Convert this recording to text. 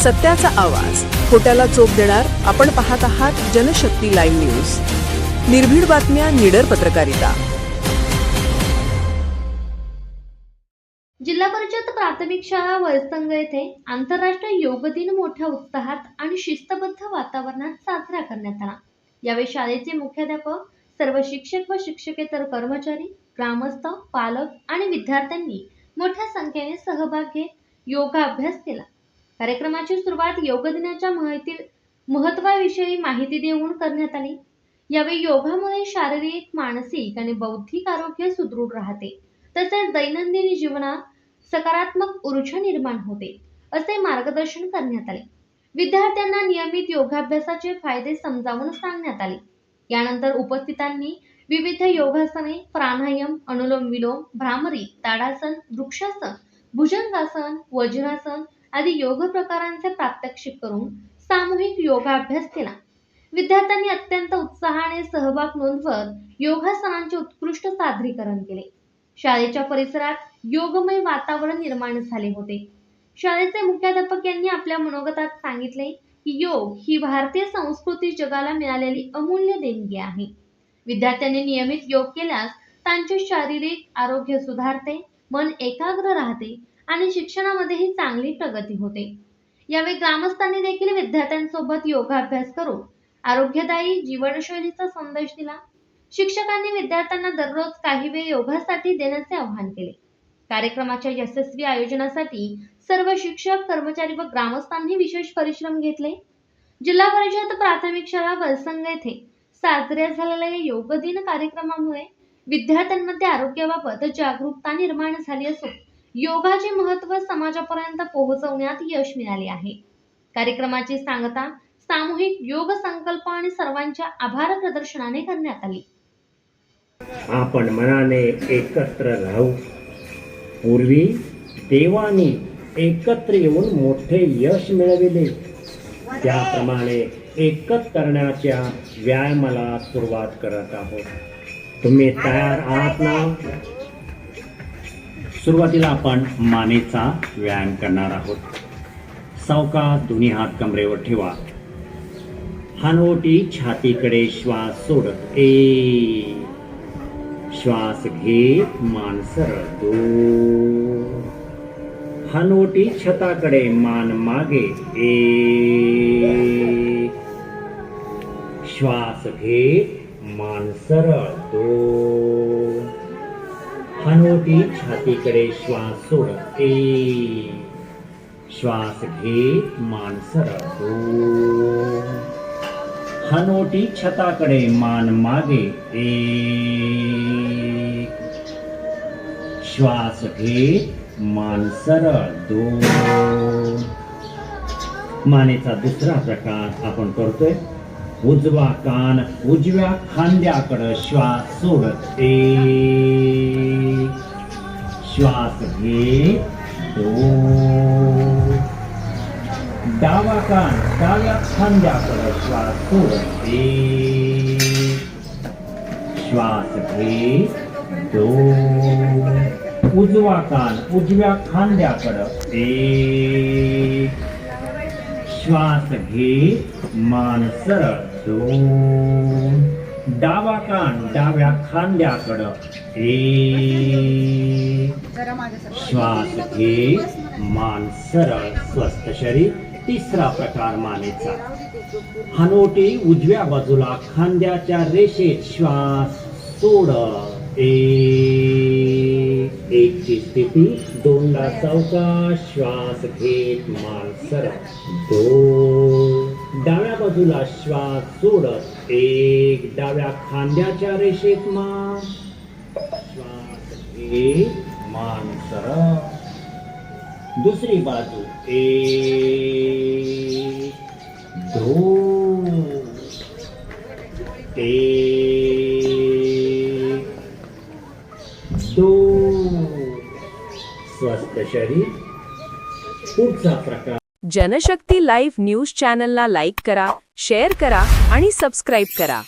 सत्याचा आवाज, खोट्याला चोप देणार. आपण पाहत आहात जनशक्ती लाईव्ह न्यूज. निर्भीड बातम्या, निडर पत्रकारिता. जिल्हा परिषद प्राथमिक शाळा वळसंग येथे आंतरराष्ट्रीय योग दिन मोठ्या उत्साहात आणि शिस्तबद्ध वातावरणात साजरा करण्यात आला. यावेळी शाळेचे मुख्याध्यापक, सर्व शिक्षक व शिक्षकेतर कर्मचारी, ग्रामस्थ, पालक आणि विद्यार्थ्यांनी मोठ्या संख्येने सहभाग घेत योगाभ्यास केला. कार्यक्रमाची सुरुवात योग दिनाच्या महत्त्वाविषयी माहिती देऊन करण्यात आली. यावेळी योगामुळे शारीरिक, मानसिक आणि बौद्धिक आरोग्य सुदृढ राहते, तसेच दैनंदिन जीवनात सकारात्मक ऊर्जा निर्माण होते, असे मार्गदर्शन करण्यात आले. विद्यार्थ्यांना नियमित योगाभ्यासाचे फायदे समजावून सांगण्यात आले. यानंतर उपस्थितांनी विविध योगासने, प्राणायाम, अनुलोम विलोम, भ्रामरी, ताडासन, वृक्षासन, भुजंगासन, वज्रासन आदी योग प्रकारांचे प्रात्यक्षिक करून सामूहिक योगाभ्यास केला. विद्यार्थ्यांनी अत्यंत उत्साहाने सहभाग नोंदवत योगासनांचे उत्कृष्ट सादरीकरण केले. शाळेच्या परिसरात योगमय वातावरण निर्माण झाले होते. शाळेचे मुख्याध्यापक यांनी आपल्या मनोगतात सांगितले की योग ही भारतीय संस्कृती जगाला मिळालेली अमूल्य देणगी आहे. विद्यार्थ्यांनी नियमित योग केल्यास त्यांचे शारीरिक आरोग्य सुधारते, मन एकाग्र राहते आणि शिक्षणामध्येही चांगली प्रगती होते. यावेळी ग्रामस्थांनी देखील विद्यार्थ्यांसोबत योगाभ्यास करून आरोग्यदायी जीवनशैलीचा संदेश दिला. शिक्षकांनी विद्यार्थ्यांना दररोज काही वेळ योगासाठी देण्याचे आवाहन केले. कार्यक्रमाच्या यशस्वी आयोजनासाठी सर्व शिक्षक, कर्मचारी व ग्रामस्थांनी विशेष परिश्रम घेतले. जिल्हा परिषद प्राथमिक शाळा वळसंग येथे साजऱ्या झालेल्या योग दिन कार्यक्रमामुळे विद्यार्थ्यांमध्ये आरोग्याबाबत जागरूकता निर्माण झाली असून योगाचे महत्त्व समाजापर्यंत पोहोचवण्यात यश मिळाले आहे. कार्यक्रमाची सांगता सामूहिक योग संकल्प आणि सर्वांच्या आभार प्रदर्शनाने करण्यात आली. आपण मनाने एकत्र राहू. पूर्वी देवानी एकत्र येऊन मोठे यश मिळविले, त्याप्रमाणे एकत्र करण्याच्या व्यायामाला सुरुवात करत आहोत. तुम्ही तयार आहात ना? सुरुवातीला आपण मानेचा व्यायाम करणार आहोत. सावकाश दोन्ही हात कमरेवर ठेवा. हानोटी छातीकडे श्वास सोडत एक श्वास घे, मान सरळ. दोन हानोटी छताकडे, मान मागे. एक श्वास घे, मान सरळ. दोन हानोटी छातीकडे श्वास सोडत एक श्वास घे, मान सरळ. दोन हानोटी छताकडे, मान मागे. एक श्वास घे, मान सरळ. दोन मानेचा दुसरा प्रकार आपण करतोय. उजवा कान उजव्या खांद्याकडे श्वास सोडत एक श्वास घे. दोन डावा कान डाव्या खांद्याकडे श्वास सोडत एक श्वास घे. दोन उजवा कान उजव्या खांद्याकडे एक श्वास घे, मान सरळ. दोन डावा कान डाव्या खांद्याकडे एक श्वास घे, मान सरळ. स्वस्थ शरीर. तिसरा प्रकार मानेचा. हानोटी उजव्या बाजूला खांद्याच्या रेषेत श्वास सोड. एकची स्थिती. दोनदा सावकाश श्वास घेत, मान सरळ. दोन डाव्या बाजूला श्वास सोडत एक डाव्या खांद्याच्या रेषेत मान. श्वास घे, मान सरळ. दुसरी बाजू. एक दोन एक दोन. स्वस्थ शरीर. पुढचा प्रकार. जनशक्ती लाईव्ह न्यूज चॅनलला लाईक करा, शेअर करा आणि सबस्क्राईब करा.